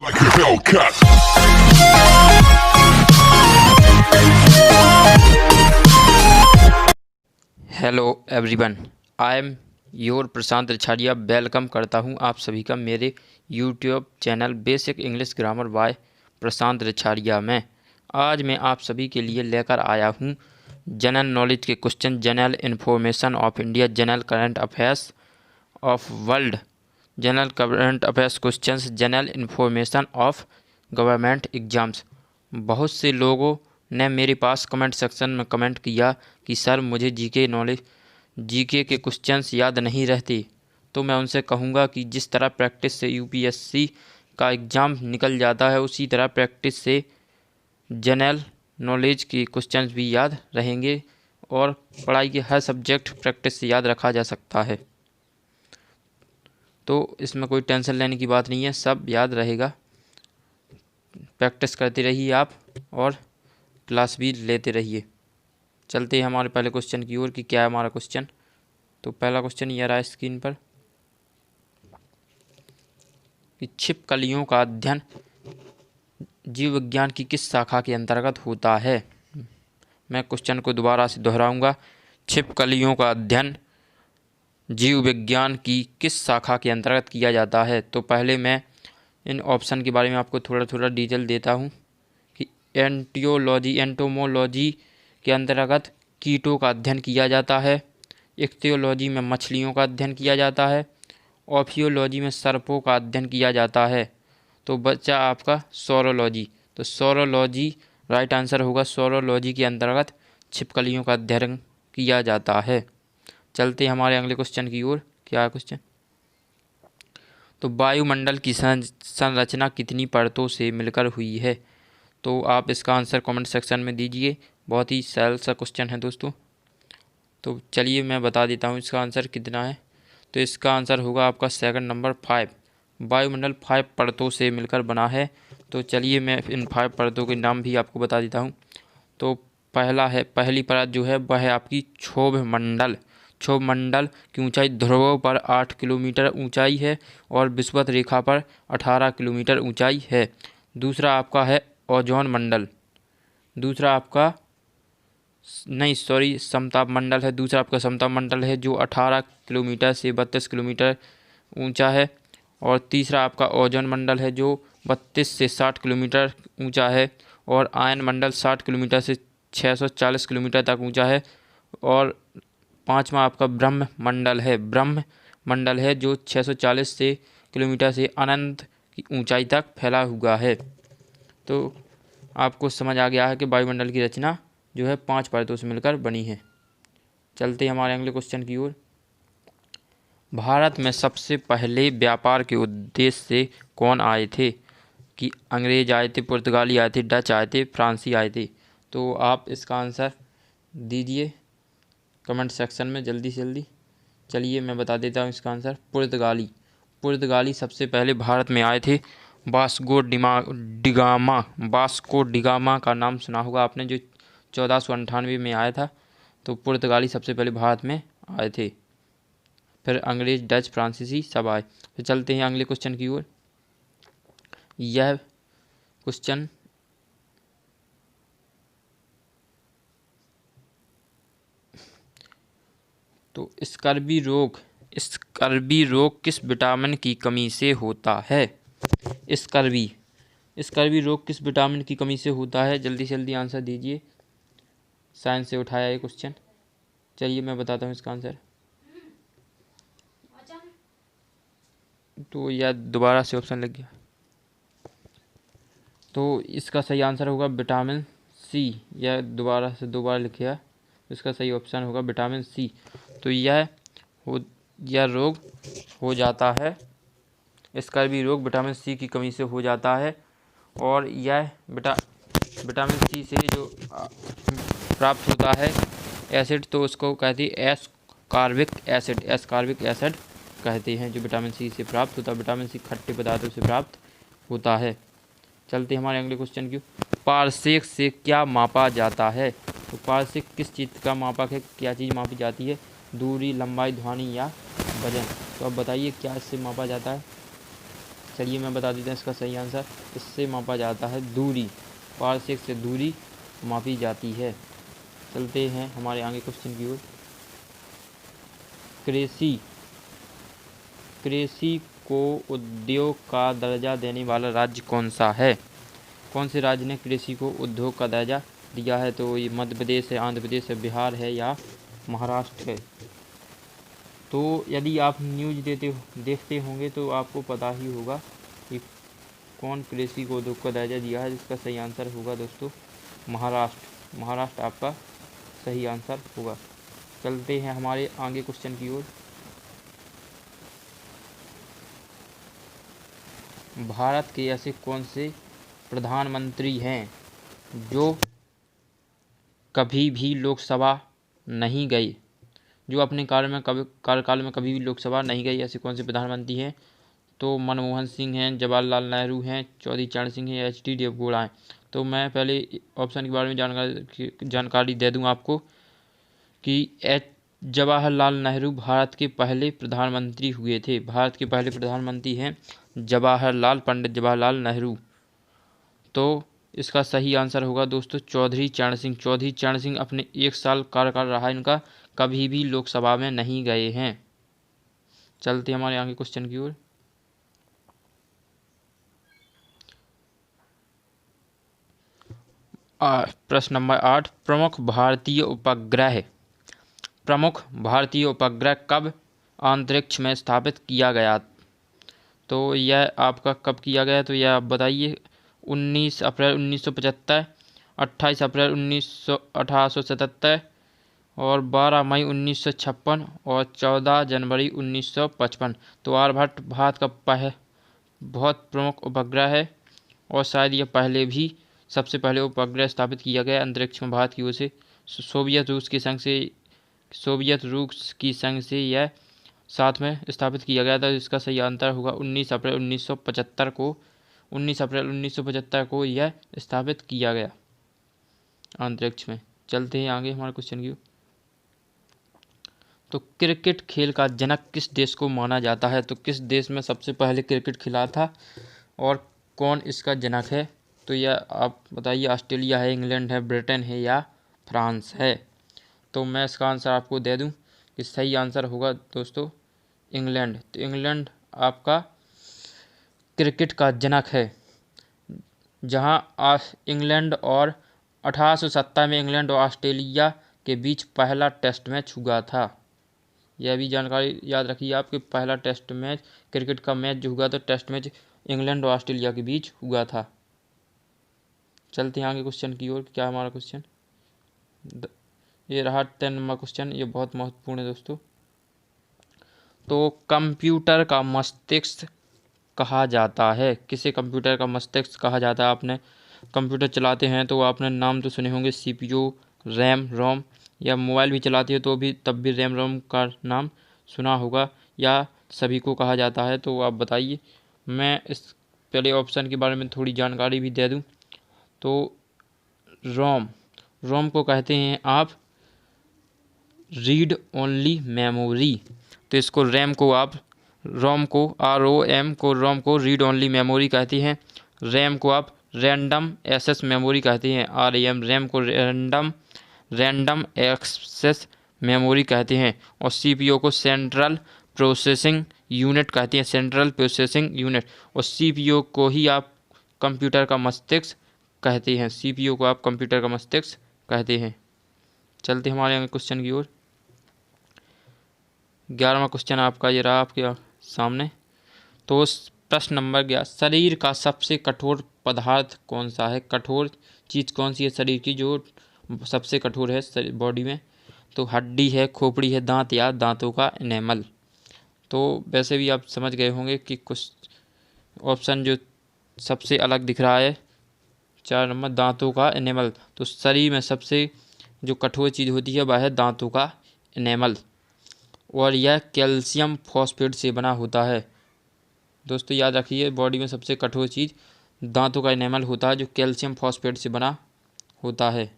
Like a Hellcat. Hello everyone, I am your Prashant Richhariya. Welcome करता हूं आप सभी का मेरे YouTube channel basic English grammar by Prashant Richhariya में। आज मैं आप सभी के लिए लेकर आया हूं जनरल नॉलेज के question, general information of India, general current affairs of world, general current affairs questions, general information of government exams. बहुत से लोगों ने मेरे पास कमेंट सेक्शन में कमेंट किया कि सर मुझे जीके के क्वेश्चंस याद नहीं रहते। तो मैं उनसे कहूँगा कि जिस तरह प्रैक्टिस से यूपीएससी का एग्ज़ाम निकल जाता है, उसी तरह प्रैक्टिस से जनरल नॉलेज के क्वेश्चंस भी याद रहेंगे और पढ़ाई के हर सब्जेक्ट प्रैक्टिस से याद रखा जा सकता है। तो इसमें कोई टेंशन लेने की बात नहीं है, सब याद रहेगा। प्रैक्टिस करते रहिए आप और क्लास भी लेते रहिए। चलते हैं हमारे पहले क्वेश्चन की ओर कि क्या है हमारा क्वेश्चन। तो पहला क्वेश्चन ये रहा स्क्रीन पर कि छिपकलियों का अध्ययन जीव विज्ञान की किस शाखा के अंतर्गत होता है। मैं क्वेश्चन को दोबारा से दोहराऊंगा। छिपकलियों का अध्ययन जीव विज्ञान की किस शाखा के अंतर्गत किया जाता है। तो पहले मैं इन ऑप्शन के बारे में आपको थोड़ा थोड़ा डिटेल देता हूँ कि एंटोमोलॉजी के अंतर्गत कीटों का अध्ययन किया जाता है, इक्तियोलॉजी में मछलियों का अध्ययन किया जाता है, ऑफियोलॉजी में सर्पों का अध्ययन किया जाता है। तो बच्चा आपका सौरोलॉजी। तो सौरोलॉजी राइट आंसर होगा। सौरोलॉजी के अंतर्गत छिपकलियों का अध्ययन किया जाता है। चलते हमारे अगले क्वेश्चन की ओर। क्या है क्वेश्चन? तो वायुमंडल की संरचना कितनी परतों से मिलकर हुई है। तो आप इसका आंसर कमेंट सेक्शन में दीजिए। बहुत ही सरल सा क्वेश्चन है दोस्तों। तो चलिए मैं बता देता हूँ इसका आंसर कितना है। तो इसका आंसर होगा आपका सेकंड नंबर 5। वायुमंडल 5 परतों से मिलकर बना है। तो चलिए मैं इन 5 परतों के नाम भी आपको बता देता हूँ। तो पहली परत जो है वह है आपकी क्षोभ मंडल। क्षोभ मंडल की ऊंचाई ध्रुवों पर 8 किलोमीटर ऊंचाई है और विषुवत रेखा पर 18 किलोमीटर ऊंचाई है। दूसरा आपका है ओजोन मंडल। दूसरा आपका समताप मंडल है। दूसरा आपका समताप मंडल है जो 18 किलोमीटर से 32 किलोमीटर ऊंचा है। और तीसरा आपका ओजोन मंडल है जो 32 से 60 किलोमीटर ऊंचा है। और आयन मंडल 60 किलोमीटर से 640 किलोमीटर तक ऊंचा है। और पांचवा आपका ब्रह्म मंडल है जो 640 से किलोमीटर से अनंत की ऊंचाई तक फैला हुआ है। तो आपको समझ आ गया है कि वायुमंडल की रचना जो है 5 परतों से मिलकर बनी है। चलते हमारे अगले क्वेश्चन की ओर। भारत में सबसे पहले व्यापार के उद्देश्य से कौन आए थे। कि अंग्रेज आए थे, पुर्तगाली आए थे, डच आए थे, फ्रांसी आए थे। तो आप इसका आंसर दीजिए कमेंट सेक्शन में जल्दी से जल्दी। चलिए मैं बता देता हूँ इसका आंसर। पुर्तगाली सबसे पहले भारत में आए थे। वास्को डिगामा का नाम सुना होगा आपने, जो 1498 में आया था। तो पुर्तगाली सबसे पहले भारत में आए थे। फिर अंग्रेज, डच, फ्रांसीसी सब आए। तो चलते हैं अगले क्वेश्चन की ओर। यह क्वेश्चन तो स्कर्वी रोग किस विटामिन की कमी से होता है। स्कर्वी रोग किस विटामिन की कमी से होता है। जल्दी से जल्दी आंसर दीजिए। साइंस से उठाया ये क्वेश्चन। चलिए मैं बताता हूँ इसका आंसर। तो यह दोबारा से ऑप्शन लग गया। तो इसका सही आंसर होगा विटामिन सी। यह दोबारा से 2 बार लिखिए। इसका सही ऑप्शन होगा विटामिन सी। तो यह रोग हो जाता है, स्कर्वी रोग विटामिन सी की कमी से हो जाता है। और यह विटामिन सी से जो प्राप्त होता है एसिड, तो उसको कहती है एस्कॉर्बिक एसिड कहते हैं, जो विटामिन सी से प्राप्त होता है। विटामिन सी खट्टे पदार्थों से प्राप्त होता है। चलते हमारे अगले क्वेश्चन की। पारसेक से क्या मापा जाता है। तो पारसेक किस चीज़ का मापक है, क्या चीज़ मापी जाती है। दूरी, लंबाई, ध्वनि या वजन। तो अब बताइए क्या इससे मापा जाता है। चलिए मैं बता देता हूँ इसका सही आंसर। इससे मापा जाता है दूरी, पारसेक से दूरी मापी जाती है। चलते हैं हमारे आगे क्वेश्चन की ओर। कृषि को उद्योग का दर्जा देने वाला राज्य कौन सा है? कौन से राज्य ने कृषि को उद्योग का दर्जा दिया है? तो ये मध्य प्रदेश है, आंध्र प्रदेश है, बिहार है या महाराष्ट्र है। तो यदि आप न्यूज़ देखते होंगे तो आपको पता ही होगा कि कौन कृषि को उद्योग का दर्जा दिया है। जिसका सही आंसर होगा दोस्तों महाराष्ट्र। महाराष्ट्र आपका सही आंसर होगा। चलते हैं हमारे आगे क्वेश्चन की ओर। भारत के ऐसे कौन से प्रधानमंत्री हैं जो कभी भी लोकसभा नहीं गए, जो अपने कार्यकाल में कभी भी लोकसभा नहीं गई? ऐसे कौन से प्रधानमंत्री हैं? तो मनमोहन सिंह हैं, जवाहरलाल नेहरू हैं, चौधरी चरण सिंह हैं, एच.डी. देवगौड़ा हैं। तो मैं पहले ऑप्शन के बारे में जानकारी दे दूं आपको कि जवाहरलाल नेहरू भारत के पहले प्रधानमंत्री हुए थे। भारत के पहले प्रधानमंत्री हैं पंडित जवाहरलाल नेहरू। तो इसका सही आंसर होगा दोस्तों चौधरी चरण सिंह। चौधरी चरण सिंह अपने 1 साल कार्यकाल रहा इनका, कभी भी लोकसभा में नहीं गए हैं। चलते हमारे आगे क्वेश्चन की ओर। प्रश्न नंबर 8, प्रमुख भारतीय उपग्रह कब अंतरिक्ष में स्थापित किया गया? तो यह आपका कब किया गया? तो यह आप बताइए। 19 अप्रैल 1975, 28 अप्रैल 1877 और 12 मई 1956 और 14 जनवरी 1955। तो आर्यभट्ट भारत का बहुत प्रमुख उपग्रह है और शायद यह सबसे पहले उपग्रह स्थापित किया गया अंतरिक्ष में भारत की ओर से। सोवियत रूस की संग से यह साथ में स्थापित किया गया था। इसका सही आंसर होगा 19 अप्रैल 1975 को यह स्थापित किया गया अंतरिक्ष में। चलते हैं आगे हमारे क्वेश्चन की। तो क्रिकेट खेल का जनक किस देश को माना जाता है? तो किस देश में सबसे पहले क्रिकेट खिला था और कौन इसका जनक है? तो यह आप बताइए। ऑस्ट्रेलिया है, इंग्लैंड है, ब्रिटेन है या फ्रांस है? तो मैं इसका आंसर आपको दे दूं कि सही आंसर होगा दोस्तों इंग्लैंड। तो इंग्लैंड आपका क्रिकेट का जनक है। जहां इंग्लैंड और 1870 में इंग्लैंड और ऑस्ट्रेलिया के बीच पहला टेस्ट मैच हुआ था। यह भी जानकारी याद रखिए आपके पहला टेस्ट मैच क्रिकेट का मैच जो हुआ था, टेस्ट मैच इंग्लैंड और ऑस्ट्रेलिया के बीच हुआ था। चलते हैं आगे क्वेश्चन की ओर। क्या हमारा क्वेश्चन ये रहा 10 नंबर क्वेश्चन। ये बहुत महत्वपूर्ण है दोस्तों। तो कंप्यूटर का मस्तिष्क कहा जाता है? किसे कंप्यूटर का मस्तिष्क कहा जाता है? आपने कंप्यूटर चलाते हैं तो आपने नाम तो सुने होंगे CPU, रैम, रोम, या मोबाइल भी चलाते हो तो भी तब भी रैम रोम का नाम सुना होगा या सभी को कहा जाता है। तो आप बताइए। मैं इस पहले ऑप्शन के बारे में थोड़ी जानकारी भी दे दूं। तो रोम को कहते हैं आप रीड ओनली मेमोरी। तो इसको रोम को रीड ओनली मेमोरी कहते हैं। रैम को आप रैंडम एक्सेस मेमोरी कहते हैं। रैम को रैंडम एक्सेस मेमोरी कहते हैं। और CPU को सेंट्रल प्रोसेसिंग यूनिट कहते हैं। और CPU को ही आप कंप्यूटर का मस्तिष्क कहते हैं। CPU को आप कंप्यूटर का मस्तिष्क कहते हैं। चलते हमारे आगे क्वेश्चन की ओर। 11वां क्वेश्चन आपका ये रहा आपके सामने। तो प्रश्न नंबर 11, शरीर का सबसे कठोर पदार्थ कौन सा है? कठोर चीज़ कौन सी है शरीर की जो सबसे कठोर है बॉडी में? तो हड्डी है, खोपड़ी है, दांत या दांतों का एनेमल। तो वैसे भी आप समझ गए होंगे कि कुछ ऑप्शन जो सबसे अलग दिख रहा है 4 नंबर दांतों का एनेमल। तो शरीर में सबसे जो कठोर चीज़ होती है वह है दांतों का एनेमल और यह कैल्शियम फॉस्फेट से बना होता है। दोस्तों याद रखिए बॉडी में सबसे कठोर चीज़ दांतों का एनेमल होता है जो कैल्शियम फॉस्फेट से बना होता है।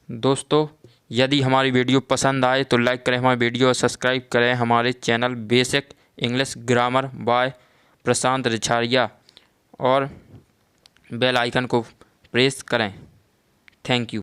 दोस्तों यदि हमारी वीडियो पसंद आए तो लाइक करें हमारी वीडियो और सब्सक्राइब करें हमारे channel basic English grammar by Prashant Richhariya और बेल आइकन को प्रेस करें। Thank you.